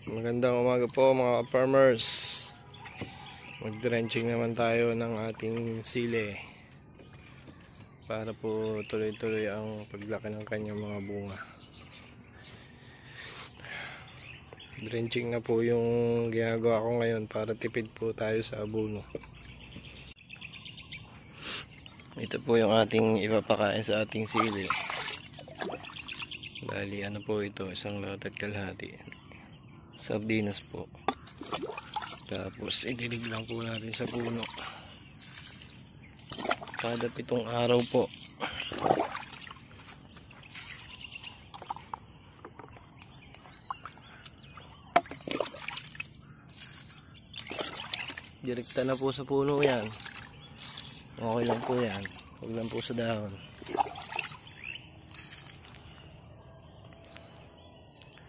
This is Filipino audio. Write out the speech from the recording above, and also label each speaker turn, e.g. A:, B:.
A: Magandang umaga po mga farmers. Mag-drenching naman tayo ng ating sili para po tuloy-tuloy ang paglaki ng kanyang mga bunga. Drenching na po yung ginagawa ko ngayon para tipid po tayo sa abono. Ito po yung ating ipapakain sa ating sili. Bali ano po ito, isang lahat at kalahati. Sardinas po. Tapos idilig lang po natin sa puno. Kada 7 araw po. Direkta na po sa puno yan. Okay lang po yan. Huwag lang po sa dahon.